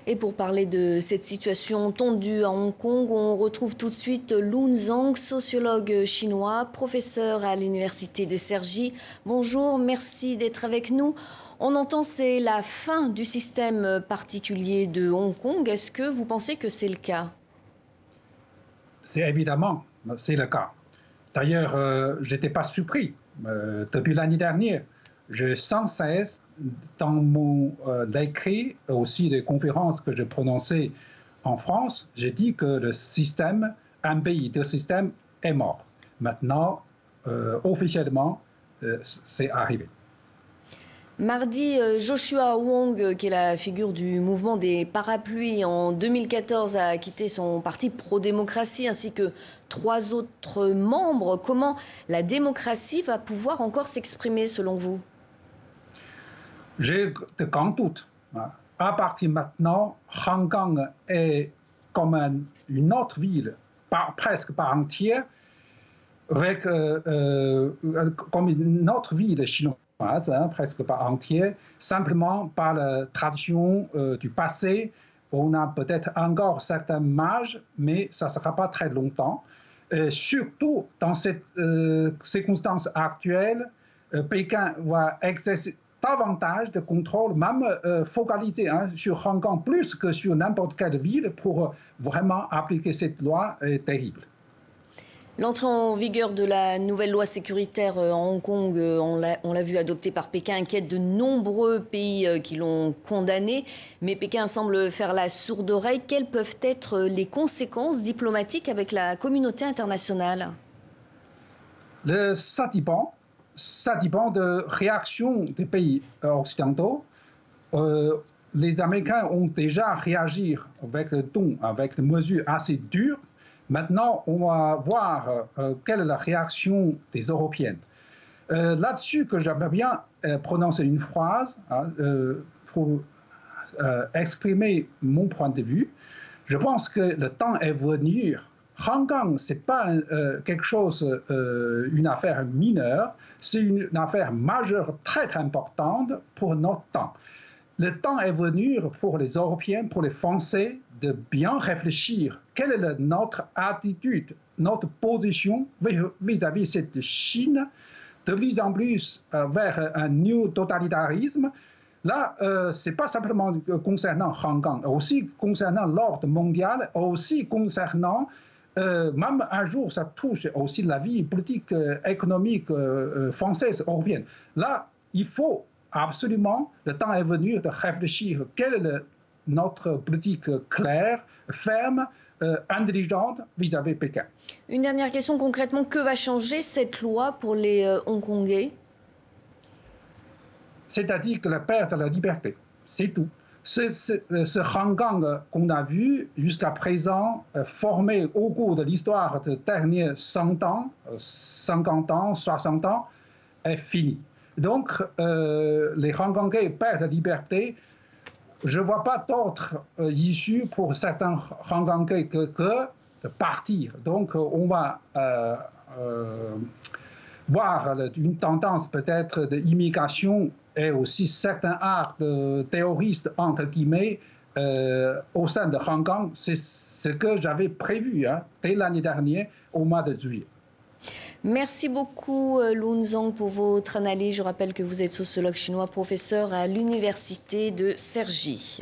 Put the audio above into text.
Et pour parler de cette situation tendue à Hong Kong, on retrouve tout de suite Lun Zhang, sociologue chinois, professeur à l'université de Cergy. Bonjour, merci d'être avec nous. On entend c'est la fin du système particulier de Hong Kong. Est-ce que vous pensez que c'est le cas? C'est évidemment, c'est le cas. D'ailleurs, je n'étais pas surpris. Depuis l'année dernière, je sans cesse, dans mon écrit, aussi des conférences que je prononçais en France, j'ai dit que le système, un pays, deux systèmes, est mort. Maintenant, officiellement, c'est arrivé. Mardi, Joshua Wong, qui est la figure du mouvement des parapluies en 2014, a quitté son parti pro-démocratie ainsi que 3 autres membres. Comment la démocratie va pouvoir encore s'exprimer selon vous? J'ai de grands doutes. À partir de maintenant, Hong Kong est comme une autre ville, presque par entière, avec, comme une autre ville chinoise, presque par entière, simplement par la tradition du passé. On a peut-être encore certains mages, mais ça ne sera pas très longtemps. Surtout dans cette circonstance actuelle, Pékin va exercer davantage de contrôle, même focalisé sur Hong Kong plus que sur n'importe quelle ville pour vraiment appliquer cette loi est terrible. L'entrée en vigueur de la nouvelle loi sécuritaire en Hong Kong, on l'a vu adoptée par Pékin, inquiète de nombreux pays qui l'ont condamnée. Mais Pékin semble faire la sourde oreille. Quelles peuvent être les conséquences diplomatiques avec la communauté internationale? Ça dépend de réaction des pays occidentaux. Les Américains ont déjà réagi avec le ton, avec des mesures assez dures. Maintenant, on va voir quelle est la réaction des Européennes. Là-dessus, que j'aimerais bien prononcer une phrase pour exprimer mon point de vue. Je pense que le temps est venu. Hong Kong, ce n'est pas quelque chose, une affaire mineure, c'est une affaire majeure, très, très importante pour notre temps. Le temps est venu pour les Européens, pour les Français, de bien réfléchir. Quelle est notre attitude, notre position vis-à-vis de cette Chine, de plus en plus vers un néo-totalitarisme. Là, ce n'est pas simplement concernant Hong Kong, aussi concernant l'ordre mondial, aussi concernant, même un jour, ça touche aussi la vie politique, économique française, européenne. Là, il faut absolument, le temps est venu de réfléchir quelle est notre politique claire, ferme, intelligente vis-à-vis de Pékin. Une dernière question, concrètement, que va changer cette loi pour les Hongkongais? C'est-à-dire que la perte de la liberté, c'est tout. Ce Hong Kong qu'on a vu jusqu'à présent, formé au cours de l'histoire des derniers 100 ans, 50 ans, 60 ans, est fini. Donc, les Hongkongais perdent la liberté. Je ne vois pas d'autre issue pour certains Hongkongais que de partir. Donc, on va voir une tendance peut-être d'immigration et aussi certains actes terroristes, entre guillemets, au sein de Hong Kong. C'est ce que j'avais prévu dès l'année dernière, au mois de juillet. Merci beaucoup Lun Zhang pour votre analyse. Je rappelle que vous êtes sociologue chinois, professeur à l'université de Cergy.